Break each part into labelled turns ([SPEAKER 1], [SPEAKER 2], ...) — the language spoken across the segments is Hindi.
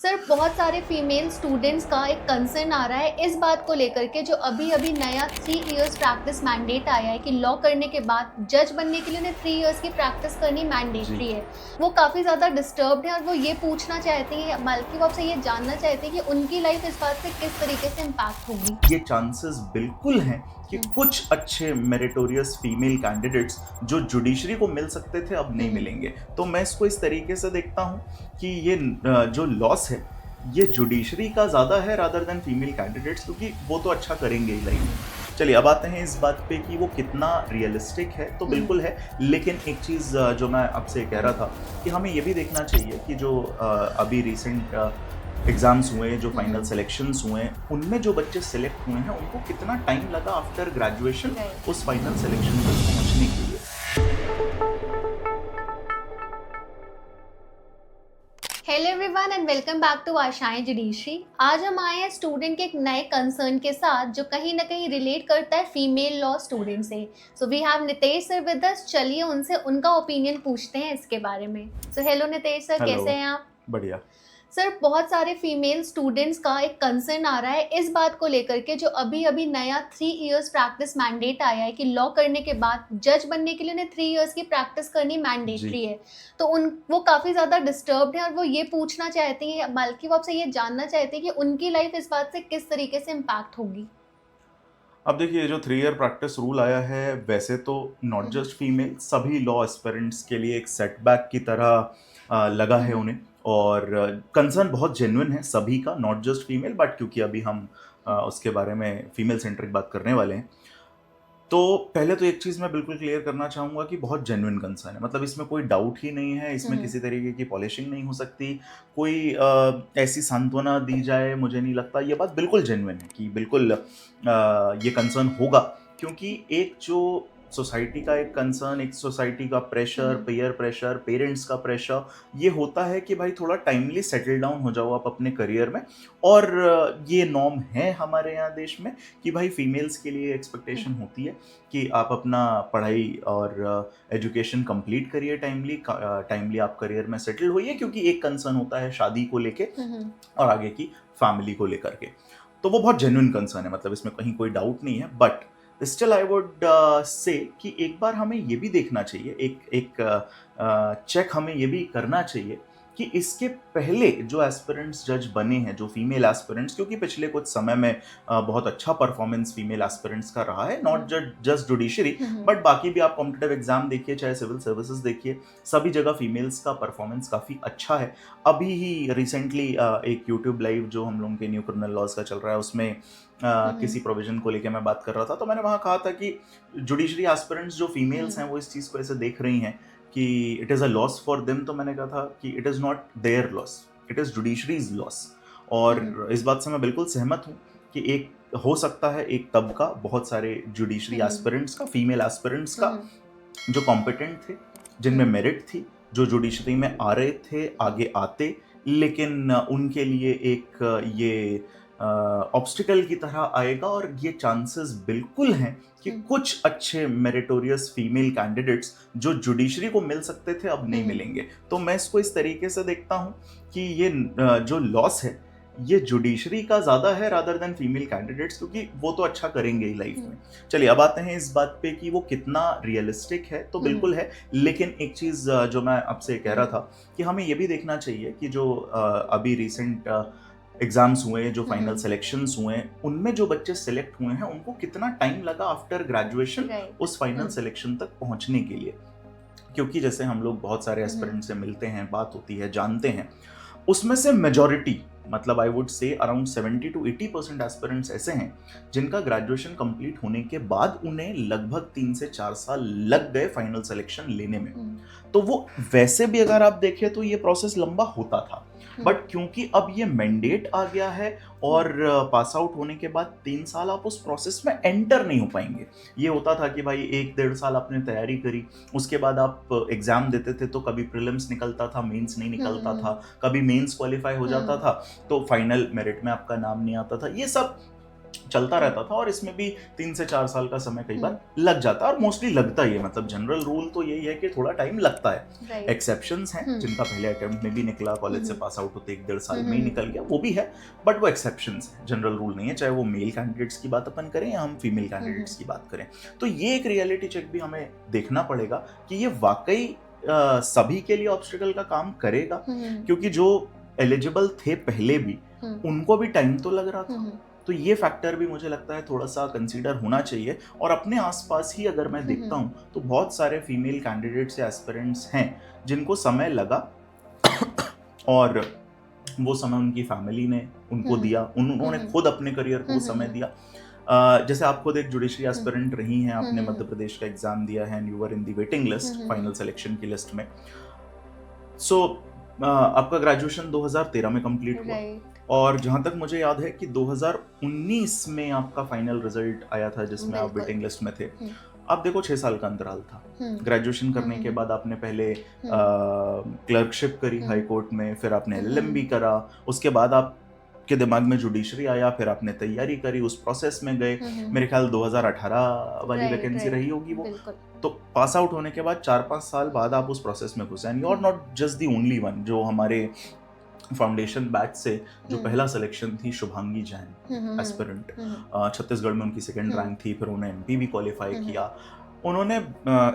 [SPEAKER 1] सर बहुत सारे फीमेल स्टूडेंट्स का एक कंसर्न आ रहा है इस बात को लेकर के जो अभी अभी नया 3 इयर्स प्रैक्टिस मैंडेट आया है कि लॉ करने के बाद जज बनने के लिए उन्हें 3 इयर्स की प्रैक्टिस करनी
[SPEAKER 2] जी,
[SPEAKER 1] मैंडेटरी है। वो काफ़ी ज़्यादा डिस्टर्ब्ड है और वो ये पूछना चाहती हैं, बल्कि वो आपसे ये जानना चाहती हैं कि उनकी लाइफ इस बात से किस तरीके से इम्पैक्ट होगी।
[SPEAKER 2] ये चांसेस बिल्कुल हैं कि
[SPEAKER 1] हम्म,
[SPEAKER 2] कुछ अच्छे मेरिटोरियस फीमेल कैंडिडेट्स जो जुडिशरी को मिल सकते थे अब नहीं
[SPEAKER 1] हम्म,
[SPEAKER 2] मिलेंगे। तो मैं इसको इस तरीके से देखता हूँ कि ये जो लॉस है ये जुडिशरी का ज़्यादा है रादर देन फीमेल कैंडिडेट्स, क्योंकि वो तो अच्छा करेंगे ही लाइफ में। चलिए अब आते हैं इस बात पे कि वो कितना रियलिस्टिक है। तो
[SPEAKER 1] हम्म,
[SPEAKER 2] बिल्कुल है, लेकिन एक चीज़ जो मैं आपसे कह रहा था कि हमें ये भी देखना चाहिए कि जो अभी रिसेंट एग्ज़ाम्स हुए, जो फाइनल
[SPEAKER 1] हम्म,
[SPEAKER 2] सिलेक्शंस हुए हैं, उनमें जो बच्चे सेलेक्ट हुए हैं, उनको कितना टाइम लगा आफ्टर ग्रेजुएशन
[SPEAKER 1] राइट।
[SPEAKER 2] उस फाइनल सिलेक्शन तक पहुँचने के लिए।
[SPEAKER 1] Hello everyone and welcome back to Aashayein judiciary. आज हम आए हैं स्टूडेंट के एक नए कंसर्न के साथ जो कहीं ना कहीं रिलेट करता है फीमेल लॉ स्टूडेंट से। So we have Nitesh sir with us. चलिए उनसे उनका ओपिनियन पूछते हैं इसके बारे में। So hello Nitesh sir,
[SPEAKER 2] hello,
[SPEAKER 1] कैसे हैं आप?
[SPEAKER 2] बढ़िया।
[SPEAKER 1] सर बहुत सारे फीमेल स्टूडेंट्स का एक कंसर्न आ रहा है इस बात को लेकर के जो अभी अभी नया 3 इयर्स प्रैक्टिस मैंडेट आया है कि लॉ करने के बाद जज बनने के लिए उन्हें 3 इयर्स की प्रैक्टिस करनी
[SPEAKER 2] जी।
[SPEAKER 1] मैंडेटरी है। तो उन वो काफ़ी ज़्यादा डिस्टर्ब्ड हैं और वो ये पूछना चाहती हैं, बल्कि वो आपसे ये जानना चाहती हैं कि उनकी लाइफ इस बात से किस तरीके से इम्पैक्ट होगी।
[SPEAKER 2] अब देखिए, ये जो 3 ईयर प्रैक्टिस रूल आया है, वैसे तो नॉट
[SPEAKER 1] हम्म,
[SPEAKER 2] जस्ट फीमेल, सभी लॉ एस्पिरेंट्स के लिए एक सेटबैक की तरह लगा है
[SPEAKER 1] हम्म,
[SPEAKER 2] उन्हें। और कंसर्न बहुत जेन्युइन है सभी का, नॉट जस्ट फीमेल, बट क्योंकि अभी हम उसके बारे में फीमेल सेंट्रिक बात करने वाले हैं। तो पहले तो एक चीज़ मैं बिल्कुल क्लियर करना चाहूँगा कि बहुत जेन्युइन कंसर्न है, मतलब इसमें कोई डाउट ही नहीं है, इसमें
[SPEAKER 1] हम्म,
[SPEAKER 2] किसी तरीके की पॉलिशिंग नहीं हो सकती। कोई ऐसी सांत्वना दी जाए, मुझे नहीं लगता। ये बात बिल्कुल जेन्युइन है कि बिल्कुल ये कंसर्न होगा, क्योंकि एक जो सोसाइटी का एक कंसर्न, एक सोसाइटी का प्रेशर,
[SPEAKER 1] हम्म,
[SPEAKER 2] पीयर प्रेशर, पेरेंट्स का प्रेशर, ये होता है कि भाई थोड़ा टाइमली सेटल डाउन हो जाओ आप अपने करियर में। और ये नॉर्म है हमारे यहाँ देश में कि भाई फीमेल्स के लिए एक्सपेक्टेशन
[SPEAKER 1] हम्म,
[SPEAKER 2] होती है कि आप अपना पढ़ाई और एजुकेशन कंप्लीट करिए टाइमली। टाइमली आप करियर में सेटल होइए, क्योंकि एक कंसर्न होता है शादी को लेके
[SPEAKER 1] हम्म,
[SPEAKER 2] और आगे की फैमिली को लेकर के। तो वो बहुत जेन्युइन कंसर्न है, मतलब इसमें कहीं कोई डाउट नहीं है। But still I would say कि एक बार हमें ये भी देखना चाहिए, एक एक चेक हमें ये भी करना चाहिए कि इसके पहले जो एस्पिरेंट्स जज बने हैं, जो फीमेल एस्पिरेंट्स, क्योंकि पिछले कुछ समय में बहुत अच्छा परफॉर्मेंस फीमेल एस्पिरेंट्स का रहा है, not just judiciary,
[SPEAKER 1] hmm,
[SPEAKER 2] but बाकी भी आप कॉम्पिटेटिव एग्जाम देखिए, चाहे सिविल सर्विसेज देखिए, सभी जगह फीमेल्स का परफॉर्मेंस काफ़ी अच्छा है। अभी ही रिसेंटली एक यूट्यूब लाइव जो हम लोगों के न्यू क्रिमिनल लॉज का चल रहा है, उसमें किसी प्रोविजन को लेके मैं बात कर रहा था, तो मैंने वहाँ कहा था कि जुडिशरी एस्पिरेंट्स जो फीमेल्स हैं वो इस चीज़ को ऐसे देख रही हैं कि it is a loss for them. तो मैंने कहा था कि it is not their loss, it is judiciary's loss.
[SPEAKER 1] Hmm,
[SPEAKER 2] और इस बात से मैं बिल्कुल सहमत हूँ कि एक हो सकता है एक तबका, बहुत सारे जुडिशरी
[SPEAKER 1] हम्म,
[SPEAKER 2] एस्पिरेंट्स का, फीमेल एस्पिरेंट्स का,
[SPEAKER 1] हम्म,
[SPEAKER 2] जो कॉम्पिटेंट थे, जिनमें
[SPEAKER 1] हम्म,
[SPEAKER 2] मेरिट थी, जो जुडिशरी में आ रहे थे, आगे आते, लेकिन उनके लिए एक ये ऑब्स्टिकल की तरह आएगा। और ये चांसेस बिल्कुल हैं कि
[SPEAKER 1] हम्म,
[SPEAKER 2] कुछ अच्छे मेरिटोरियस फीमेल कैंडिडेट्स जो जुडिशरी को मिल सकते थे अब नहीं
[SPEAKER 1] हम्म,
[SPEAKER 2] मिलेंगे। तो मैं इसको इस तरीके से देखता हूँ कि ये जो लॉस है ये जुडिशरी का ज़्यादा है रादर देन फीमेल कैंडिडेट्स, क्योंकि वो तो अच्छा करेंगे ही लाइफ में।
[SPEAKER 1] हम्म,
[SPEAKER 2] चलिए अब आते हैं इस बात पे कि वो कितना रियलिस्टिक है। तो
[SPEAKER 1] हम्म,
[SPEAKER 2] बिल्कुल है, लेकिन एक चीज़ जो मैं आपसे कह रहा
[SPEAKER 1] हम्म,
[SPEAKER 2] था कि हमें ये भी देखना चाहिए कि जो अभी रिसेंट एग्ज़ाम्स हुए, जो फाइनल
[SPEAKER 1] हम्म,
[SPEAKER 2] सिलेक्शंस हुए, उनमें जो बच्चे सेलेक्ट हुए हैं, उनको कितना टाइम लगा आफ्टर ग्रेजुएशन
[SPEAKER 1] राइट।
[SPEAKER 2] उस फाइनल सिलेक्शन तक पहुँचने के लिए। क्योंकि जैसे हम लोग बहुत सारे
[SPEAKER 1] हम्म,
[SPEAKER 2] एस्पिरेंट से मिलते हैं, बात होती है, जानते हैं, उसमें से मेजॉरिटी, मतलब I would say around 70 to 80% aspirants ऐसे हैं जिनका ग्रेजुएशन कंप्लीट होने के बाद उन्हें लगभग 3 से 4 साल लग गए फाइनल सिलेक्शन लेने में।
[SPEAKER 1] हम्म,
[SPEAKER 2] तो वो वैसे भी अगर आप देखें तो ये प्रोसेस लंबा होता था,
[SPEAKER 1] हम्म,
[SPEAKER 2] बट क्योंकि अब ये मैंडेट आ गया है और
[SPEAKER 1] हम्म,
[SPEAKER 2] पास आउट होने के बाद 3 साल आप उस प्रोसेस में एंटर नहीं हो पाएंगे। ये होता था कि भाई 1 डेढ़ साल आपने तैयारी करी, उसके बाद आप एग्जाम देते थे, तो कभी प्रीलिम्स निकलता था, मेंस नहीं निकलता
[SPEAKER 1] हम्म,
[SPEAKER 2] था, कभी मेंस क्वालिफाई हो जाता
[SPEAKER 1] हम्म,
[SPEAKER 2] था, तो फाइनल मेरिट में आपका नाम नहीं आता था। ये सब चलता रहता था, और इसमें भी 3 से 4 साल का समय कई बार लग जाता है, और मोस्टली लगता ही है। मतलब जनरल रूल तो यही है कि थोड़ा टाइम लगता है।
[SPEAKER 1] राइट।
[SPEAKER 2] एक्सेप्शंस हैं जिनका पहले अटेम्प्ट में भी निकला, कॉलेज से पास आउट होते 1-1.5 साल में ही
[SPEAKER 1] हम्म।
[SPEAKER 2] निकल गया, वो भी है, बट वो एक्सेप्शंस है, जनरल रूल नहीं है। चाहे वो मेल कैंडिडेट्स की बात अपन करें या हम फीमेल कैंडिडेट्स की बात करें, तो ये एक रियलिटी चेक भी हमें देखना पड़ेगा कि ये वाकई सभी के लिए ऑब्स्टिकल का काम करेगा, क्योंकि जो एलिजिबल थे पहले भी, उनको भी टाइम तो लग रहा था। तो ये फैक्टर भी मुझे लगता है थोड़ा सा कंसीडर होना चाहिए। और अपने आसपास ही अगर मैं देखता हूँ तो बहुत सारे फीमेल कैंडिडेट्स या एस्पिरेंट्स हैं जिनको समय लगा और वो समय उनकी फैमिली ने उनको दिया, उन्होंने खुद अपने करियर को समय दिया। जैसे आप खुद एक जुडिशरी एस्पिरेंट रही हैं, आपने मध्य प्रदेश का एग्जाम दिया है, you were in the waiting list, final selection की लिस्ट में। सो आपका ग्रेजुएशन 2013 में कंप्लीट हुआ, और जहां तक मुझे याद है कि 2019 में आपका फाइनल रिजल्ट आया था जिसमें आप वेटिंग लिस्ट में थे। आप देखो 6 साल का अंतराल था। ग्रेजुएशन करने के बाद आपने पहले क्लर्कशिप करी हाई कोर्ट में, फिर आपने एलएलएम भी करा, उसके बाद आपके दिमाग में जुडिशरी आया, फिर आपने तैयारी करी, उस प्रोसेस में गए। मेरे ख्याल 2018 वाली वैकेंसी रही होगी वो। तो पास आउट होने के बाद 4-5 साल बाद आप उस प्रोसेस में घुसे, and you are not just the only one. जो हमारे फाउंडेशन बैच से जो पहला सिलेक्शन थी शुभांगी जैन एस्पिरेंट, छत्तीसगढ़ में उनकी सेकंड रैंक थी, फिर उन्होंने एमपी भी क्वालिफाई किया। उन्होंने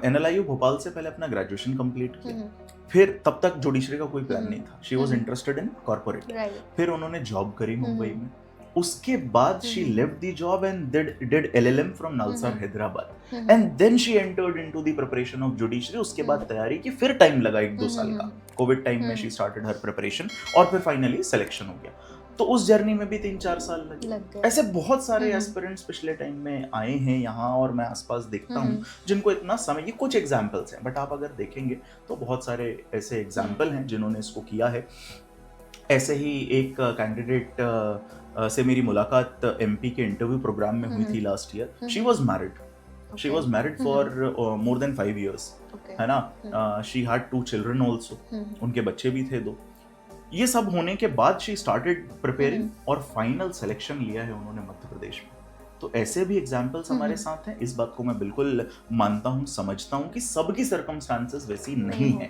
[SPEAKER 2] एनएलआईयू भोपाल से पहले अपना ग्रेजुएशन कंप्लीट किया, फिर तब तक जुडिशरी का कोई प्लान नहीं था, she was interested in corporate. फिर उन्होंने जॉब करी मुंबई में, उसके बाद she left the job and did LLM from Nalsar Hyderabad, and then she entered into the preparation of judiciary। उसके बाद तैयारी की, फिर टाइम लगा 1-2 साल का, कोविड टाइम में she started her preparation, और फिर फाइनली सिलेक्शन हो गया। तो उस जर्नी में भी 3-4 साल लगे। ऐसे बहुत सारे एस्पिरेंट्स पिछले टाइम में आए हैं यहाँ, और मैं आसपास देखता हूँ जिनको इतना समय, ये कुछ एग्जाम्पल्स हैं, बट आप अगर देखेंगे तो बहुत सारे ऐसे एग्जाम्पल हैं जिन्होंने इसको किया है। ऐसे ही एक कैंडिडेट से मेरी मुलाकात एमपी के इंटरव्यू प्रोग्राम में हुई थी last year. She was married for more than 5 years, है ना। शी हैड 2 children ऑल्सो, उनके बच्चे भी थे 2। ये सब होने के बाद शी स्टार्टेड प्रिपेयरिंग, और फाइनल सिलेक्शन लिया है उन्होंने मध्य प्रदेश में। तो ऐसे भी एग्जाम्पल्स हमारे साथ हैं। इस बात को मैं बिल्कुल मानता हूँ, समझता हूँ कि सबकी सर्कमस्टांसेस वैसी नहीं है।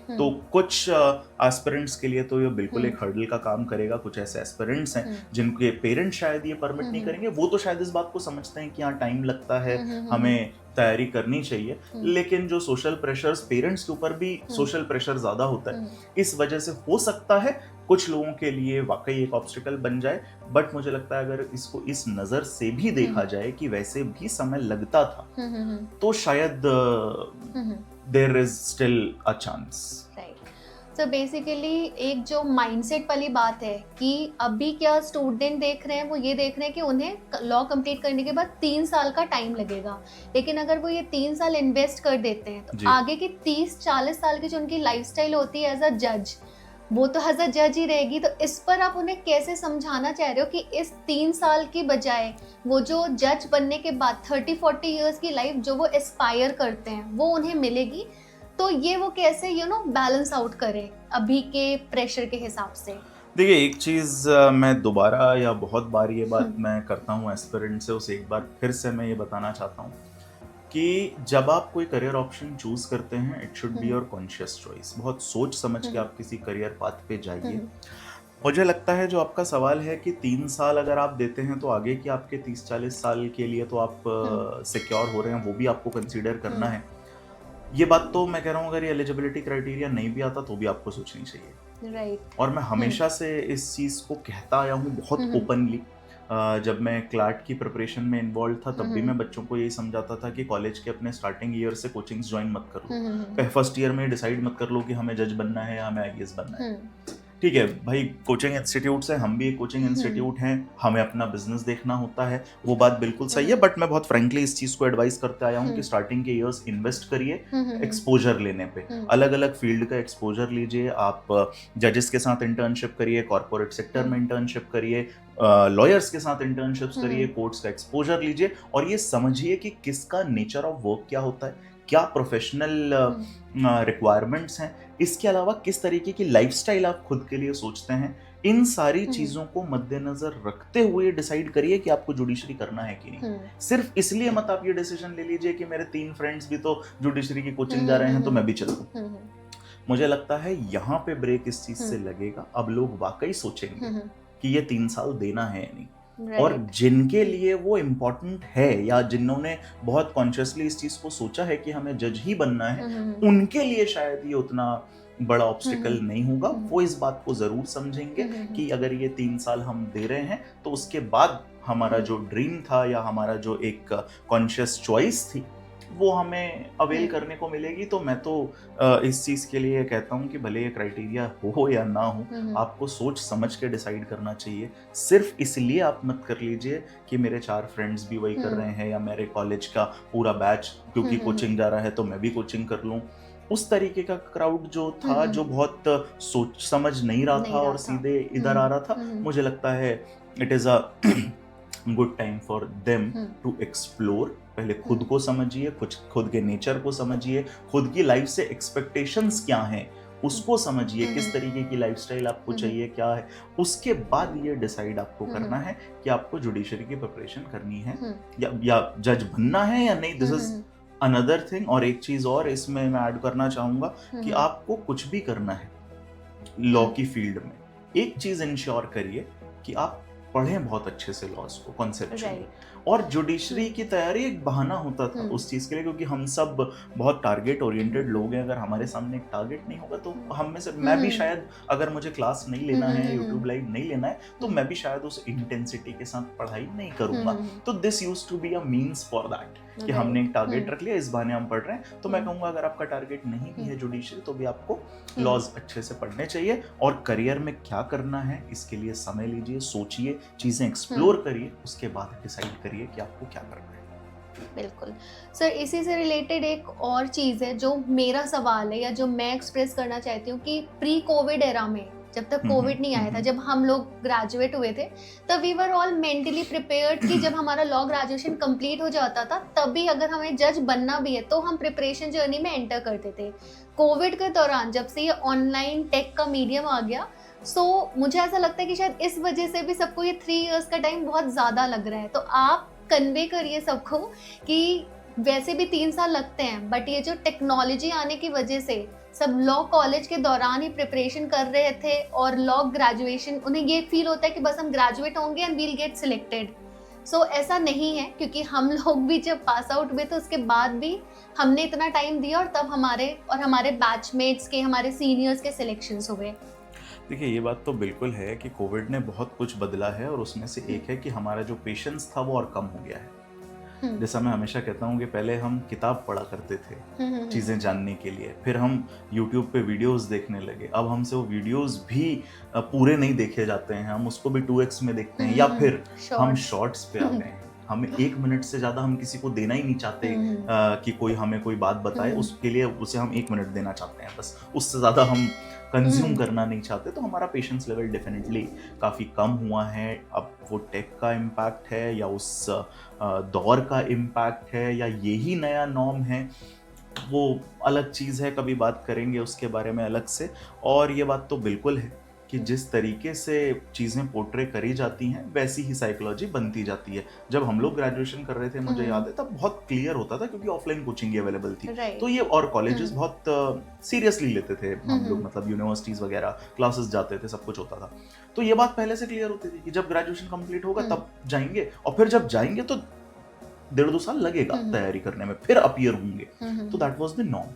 [SPEAKER 2] तो कुछ एस्पिरेंट्स के लिए तो ये बिल्कुल एक हर्डल का काम करेगा। कुछ ऐसे एस्पिरेंट्स हैं जिनके पेरेंट्स शायद ये परमिट नहीं करेंगे, वो तो शायद इस बात को समझते हैं कि हाँ टाइम लगता है, हमें तैयारी करनी चाहिए। लेकिन जो सोशल प्रेशर्स, पेरेंट्स के ऊपर भी सोशल प्रेशर ज्यादा होता है, इस वजह से हो सकता है कुछ लोगों के लिए वाकई एक ऑब्स्टिकल बन जाए। बट मुझे लगता है अगर इसको इस नजर से भी देखा जाए कि वैसे भी समय लगता था, तो शायद there is still a chance.
[SPEAKER 1] तो बेसिकली एक जो माइंडसेट वाली बात है कि अभी क्या स्टूडेंट देख रहे हैं, वो ये देख रहे हैं कि उन्हें लॉ कंप्लीट करने के बाद 3 साल का टाइम लगेगा, लेकिन अगर वो ये 3 साल इन्वेस्ट कर देते हैं तो आगे की 30-40 साल की जो उनकी लाइफस्टाइल होती है एज अ जज, वो तो एज अ जज ही रहेगी। तो इस पर आप उन्हें कैसे समझाना चाह रहे हो कि इस 3 साल की बजाय वो जो जज बनने के बाद 30-40 ईयर्स की लाइफ जो वो एस्पायर करते हैं वो उन्हें मिलेगी, तो ये वो कैसे बैलेंस आउट करें अभी के प्रेशर के हिसाब से?
[SPEAKER 2] देखिए, एक चीज़ मैं दोबारा या बहुत बार ये बात मैं करता हूँ एस्पिरेंट से, उसे एक बार फिर से मैं ये बताना चाहता हूँ कि जब आप कोई करियर ऑप्शन चूज करते हैं, it should be your conscious choice. बहुत सोच समझ के आप किसी करियर पाथ पे जाइए। मुझे लगता है जो आपका सवाल है कि 3 साल अगर आप देते हैं तो आगे की आपके 30-40 साल के लिए तो आप सिक्योर हो रहे हैं, वो भी आपको कंसीडर करना है। ये बात तो मैं कह रहा हूँ, अगर ये एलिजिबिलिटी क्राइटेरिया नहीं भी आता तो भी आपको सोचनी चाहिए।
[SPEAKER 1] राइट।
[SPEAKER 2] और मैं हमेशा से इस चीज़ को कहता आया हूँ बहुत ओपनली। जब मैं क्लैट की प्रिपरेशन में इन्वॉल्व था तब भी मैं बच्चों को यही समझाता था कि कॉलेज के अपने स्टार्टिंग ईयर से कोचिंग्स ज्वाइन मत करो। फर्स्ट ईयर में डिसाइड मत कर लो कि हमें जज बनना है या हमें आईएएस बनना है। ठीक है भाई, कोचिंग इंस्टीट्यूट है, हम भी एक कोचिंग इंस्टीट्यूट हैं, हमें अपना बिजनेस देखना होता है, वो बात बिल्कुल सही है। बट मैं बहुत फ्रेंकली इस चीज को एडवाइस करते आया हूँ कि स्टार्टिंग के ईयर्स इन्वेस्ट करिए एक्सपोजर लेने पे। अलग अलग फील्ड का एक्सपोजर लीजिए। आप जजेस के साथ इंटर्नशिप करिए, कॉर्पोरेट सेक्टर में इंटर्नशिप करिए, लॉयर्स के साथ इंटर्नशिप्स करिए, कोर्ट्स का एक्सपोजर लीजिए, और ये समझिए कि किसका नेचर ऑफ वर्क क्या होता है, क्या प्रोफेशनल रिक्वायरमेंट्स हैं, इसके अलावा किस तरीके की लाइफस्टाइल आप खुद के लिए सोचते हैं, इन सारी चीजों को मद्देनजर रखते हुए डिसाइड करिए कि आपको जुडिशरी करना है कि नहीं। सिर्फ इसलिए मत आप ये डिसीजन ले लीजिए कि मेरे 3 फ्रेंड्स भी तो जुडिशरी की कोचिंग जा रहे हैं तो मैं भी चल दूं। मुझे लगता है यहाँ पे ब्रेक इस चीज से लगेगा। अब लोग वाकई सोचेंगे कि ये 3 साल देना है या नहीं। और जिनके लिए वो इम्पोर्टेंट है या जिन्होंने बहुत कॉन्शियसली इस चीज को सोचा है कि हमें जज ही बनना है, उनके लिए शायद ये उतना बड़ा ऑब्स्टिकल नहीं होगा। वो इस बात को जरूर समझेंगे कि अगर ये 3 साल हम दे रहे हैं तो उसके बाद हमारा जो ड्रीम था या हमारा जो एक कॉन्शियस चॉइस थी वो हमें अवेल करने को मिलेगी। तो मैं तो इस चीज के लिए कहता हूँ कि भले ये क्राइटेरिया हो या ना हो, आपको सोच समझ के डिसाइड करना चाहिए। सिर्फ इसलिए आप मत कर लीजिए कि मेरे 4 फ्रेंड्स भी वही कर रहे हैं या मेरे कॉलेज का पूरा बैच क्योंकि कोचिंग जा रहा है तो मैं भी कोचिंग कर लूँ। उस तरीके का क्राउड जो था, जो बहुत सोच समझ नहीं रहा था और सीधे इधर आ रहा था, मुझे लगता है it is a good time for them to explore. पहले खुद को समझिए, खुद के नेचर को समझिए, खुद की लाइफ से एक्सपेक्टेशंस क्या हैं उसको समझिए, किस तरीके की लाइफस्टाइल आपको चाहिए, क्या है। उसके बाद ये डिसाइड आपको करना है कि आपको जुडिशरी की प्रिपरेशन करनी है या जज बनना है या नहीं। This is another thing. और एक चीज और इसमें मैं ऐड करना चाहूंगा कि आपको कुछ भी करना है लॉ की फील्ड में, एक चीज इंश्योर करिए कि आप पढ़ें बहुत अच्छे से लॉज को कॉन्सेप्चुअली। और जुडिशरी की तैयारी एक बहाना होता था उस चीज के लिए, क्योंकि हम सब बहुत टारगेट ओरिएंटेड लोग हैं। अगर हमारे सामने एक टारगेट नहीं होगा तो हम में से मैं भी शायद, अगर मुझे क्लास नहीं लेना है, यूट्यूब लाइव नहीं लेना है, तो मैं भी शायद उस इंटेंसिटी के साथ पढ़ाई नहीं करूंगा। तो this used to be a means for that कि हमने एक टारगेट रख लिया, इस बहाने हम पढ़ रहे हैं। तो मैं कहूंगा अगर आपका टारगेट नहीं भी है जुडिशरी तो भी आपको लॉज अच्छे से पढ़ने चाहिए। और करियर में क्या करना है इसके लिए समय लीजिए, सोचिए, चीजें एक्सप्लोर करिए, उसके बाद डिसाइड करिए कि आपको क्या करना है।
[SPEAKER 1] बिल्कुल सर, इसी से रिलेटेड एक और चीज़ है जो मेरा सवाल है या जो मैं एक्सप्रेस करना चाहती हूँ कि प्री कोविड एरा में, जब तक कोविड नहीं आया था, जब हम लोग ग्रेजुएट हुए थे, तब we were all mentally prepared कि जब हमारा लॉ ग्रेजुएशन कंप्लीट हो जाता था तभी अगर हमें जज बनना भी है तो हम प्रिपरेशन जर्नी में एंटर करते थे। कोविड के दौरान जब से ये ऑनलाइन टेक का मीडियम आ गया, मुझे ऐसा लगता है कि शायद इस वजह से भी सबको ये 3 इयर्स का टाइम बहुत ज़्यादा लग रहा है। तो आप कन्वे करिए सबको कि वैसे भी 3 साल लगते हैं, बट ये जो टेक्नोलॉजी आने की वजह से सब लॉ कॉलेज के दौरान ही प्रिपरेशन कर रहे थे और लॉ ग्रेजुएशन, उन्हें ये फील होता है कि बस हम ग्रेजुएट होंगे एंड वील गेट सिलेक्टेड। ऐसा नहीं है, क्योंकि हम लोग भी जब पास आउट हुए तो उसके बाद भी हमने इतना टाइम दिया और तब हमारे बैचमेट्स के, हमारे सीनियर्स के सिलेक्शंस हुए।
[SPEAKER 2] देखिए, ये बात तो बिल्कुल है कि कोविड ने बहुत कुछ बदला है और उसमें से एक है कि हमारा जो पेशेंस था वो और कम हो गया है। जैसा मैं हमेशा कहता हूँ कि पहले हम किताब पढ़ा करते थे चीज़ें जानने के लिए, फिर हम YouTube पे वीडियोस देखने लगे। अब हमसे वो वीडियोस भी पूरे नहीं देखे जाते हैं, हम उसको भी 2x में देखते हैं, या फिर हम शॉर्ट्स पे आ गए हैं। हमें 1 मिनट से ज़्यादा हम किसी को देना ही नहीं चाहते कि कोई हमें कोई बात बताए, उसके लिए उसे हम 1 मिनट देना चाहते हैं बस, उससे ज़्यादा हम कंज्यूम करना नहीं चाहते। तो हमारा पेशेंस लेवल डेफिनेटली काफ़ी कम हुआ है। अब वो टेक का इम्पैक्ट है या उस दौर का इम्पैक्ट है या यही नया नॉर्म है, वो अलग चीज़ है, कभी बात करेंगे उसके बारे में अलग से। और ये बात तो बिल्कुल है कि जिस तरीके से चीज़ें पोर्ट्रे करी जाती हैं वैसी ही साइकोलॉजी बनती जाती है। जब हम लोग ग्रेजुएशन कर रहे थे, मुझे याद है, तब बहुत क्लियर होता था क्योंकि ऑफलाइन कोचिंग अवेलेबल थी। तो ये और कॉलेजेस बहुत सीरियसली लेते थे हम लोग, मतलब यूनिवर्सिटीज़ वगैरह क्लासेस जाते थे, सब कुछ होता था। तो ये बात पहले से क्लियर होती थी कि जब ग्रेजुएशन कंप्लीट होगा तब जाएंगे, और फिर जब जाएंगे तो 1.5-2 साल लगेगा तैयारी करने में, फिर अपीयर होंगे। तो that was the norm.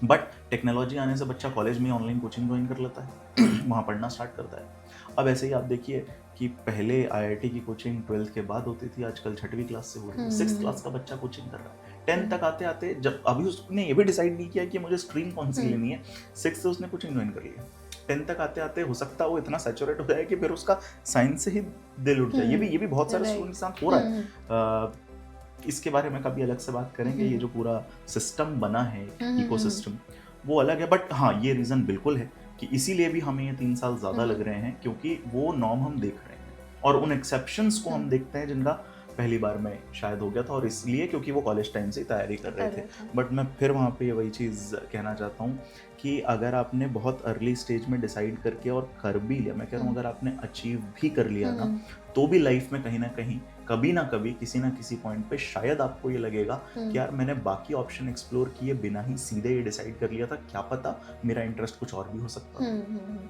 [SPEAKER 2] But technology आने से बच्चा कॉलेज में ऑनलाइन कोचिंग ज्वाइन कर लेता है, वहाँ पढ़ना स्टार्ट करता है। अब ऐसे ही आप देखिए कि पहले IIT की कोचिंग 12th के बाद होती थी, आजकल 6वीं क्लास से हो रही है। 6th क्लास का बच्चा कोचिंग कर रहा है। 10th तक आते आते, जब अभी उसने ये भी डिसाइड नहीं किया कि मुझे स्ट्रीम कौन सी लेनी है, 6th से उसने कोचिंग ज्वाइन कर लिया। 10th तक आते आते हो सकता है वो इतना सैचुरेट हो जाए कि फिर उसका साइंस से ही दिल उठ जाए। ये भी बहुत सारे स्टूडेंट के साथ हो रहा है। इसके बारे में कभी अलग से बात करेंगे। ये जो पूरा सिस्टम बना है, इकोसिस्टम, वो अलग है। बट हाँ, ये रीज़न बिल्कुल है कि इसीलिए भी हमें ये 3 साल ज़्यादा लग रहे हैं, क्योंकि वो नॉर्म हम देख रहे हैं और उन एक्सेप्शंस को हम देखते हैं जिनका पहली बार में शायद हो गया था, और इसलिए क्योंकि वो कॉलेज टाइम से ही तैयारी कर रहे थे। बट मैं फिर वहाँ पे वही चीज़ कहना चाहता हूँ कि अगर आपने बहुत अर्ली स्टेज में डिसाइड करके और कर भी लिया, मैं कह रहा हूँ अगर आपने अचीव भी कर लिया ना, तो भी लाइफ में कहीं ना कहीं कभी ना कभी किसी ना किसी पॉइंट पे शायद आपको ये लगेगा कि यार मैंने बाकी ऑप्शन एक्सप्लोर किए बिना ही सीधे ये डिसाइड कर लिया था, क्या पता मेरा इंटरेस्ट कुछ और भी हो सकता था।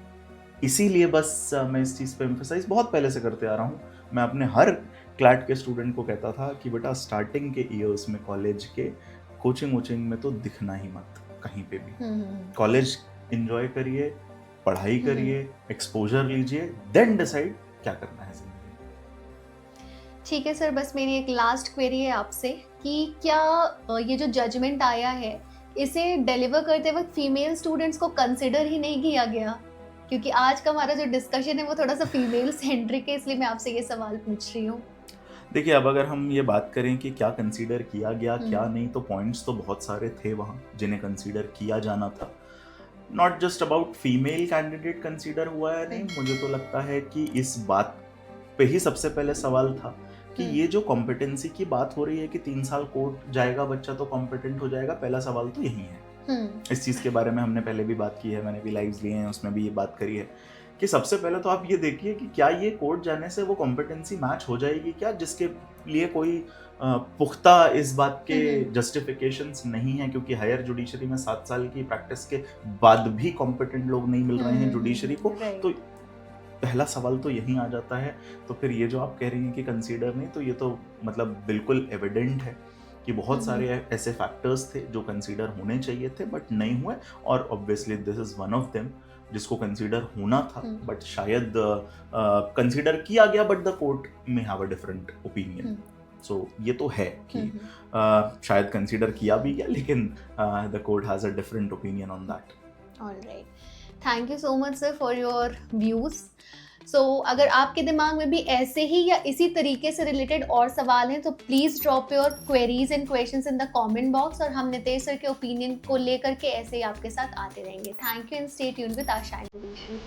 [SPEAKER 2] इसीलिए बस मैं इस चीज़ पे एम्फेसाइज बहुत पहले से करते आ रहा हूँ। मैं अपने हर क्लैट के स्टूडेंट को कहता था कि बेटा स्टार्टिंग के ईयर्स में कॉलेज के कोचिंग वोचिंग में तो दिखना ही मत कहीं पे भी। कॉलेज एंजॉय करिए, पढ़ाई करिए, एक्सपोजर लीजिए, देन डिसाइड क्या करना है जिंदगी में।
[SPEAKER 1] ठीक है सर, बस मेरी एक लास्ट क्वेरी है आपसे कि क्या ये जो जजमेंट आया है इसे डिलीवर करते वक्त फीमेल स्टूडेंट्स को कंसिडर ही नहीं किया गया? क्योंकि आज का हमारा जो डिस्कशन है वो थोड़ा सा फीमेल सेंट्रिक है, इसलिए मैं आपसे ये सवाल पूछ रही हूँ।
[SPEAKER 2] देखिए, अब अगर हम ये बात करें कि क्या कंसीडर किया गया क्या नहीं, तो पॉइंट्स तो बहुत सारे थे वहाँ जिन्हें कंसीडर किया जाना था। Not just about female candidate consider हुआ है नहीं, मुझे तो लगता है कि इस बात पे ही सबसे पहले सवाल था कि ये जो कॉम्पिटेंसी की बात हो रही है कि 3 साल कोर्ट जाएगा बच्चा तो कॉम्पिटेंट हो जाएगा, पहला सवाल तो यही है। इस चीज़ के बारे में हमने पहले भी बात की है, मैंने भी लाइव्स लिए हैं, उसमें भी ये बात करी है कि सबसे पहले तो आप ये देखिए कि क्या ये कोर्ट जाने से वो कॉम्पिटेंसी मैच हो जाएगी क्या, जिसके लिए कोई पुख्ता इस बात के जस्टिफिकेशंस नहीं है, क्योंकि हायर जुडिशरी में 7 साल की प्रैक्टिस के बाद भी कॉम्पिटेंट लोग नहीं मिल रहे हैं जुडिशरी को। तो पहला सवाल तो यहीं आ जाता है। तो फिर ये जो आप कह रही हैं कि कंसीडर नहीं, तो ये तो मतलब बिल्कुल एविडेंट है कि बहुत सारे ऐसे फैक्टर्स थे जो कंसीडर होने चाहिए थे बट नहीं हुए, और obviously this is one of them जिसको कंसीडर होना था बट शायद कंसीडर किया गया, बट द कोर्ट में हैव अ डिफरेंट ओपिनियन। सो ये तो है कि शायद कंसीडर किया भी गया, लेकिन the court has a different opinion on that.
[SPEAKER 1] Alright, thank you so much sir for your views. So अगर आपके दिमाग में भी ऐसे ही या इसी तरीके से रिलेटेड और सवाल हैं तो please drop your queries and questions in the comment box, और हम नितेश सर के ओपिनियन को लेकर के ऐसे ही आपके साथ आते रहेंगे। Thank you and stay tuned with Asha and जुडीशरी।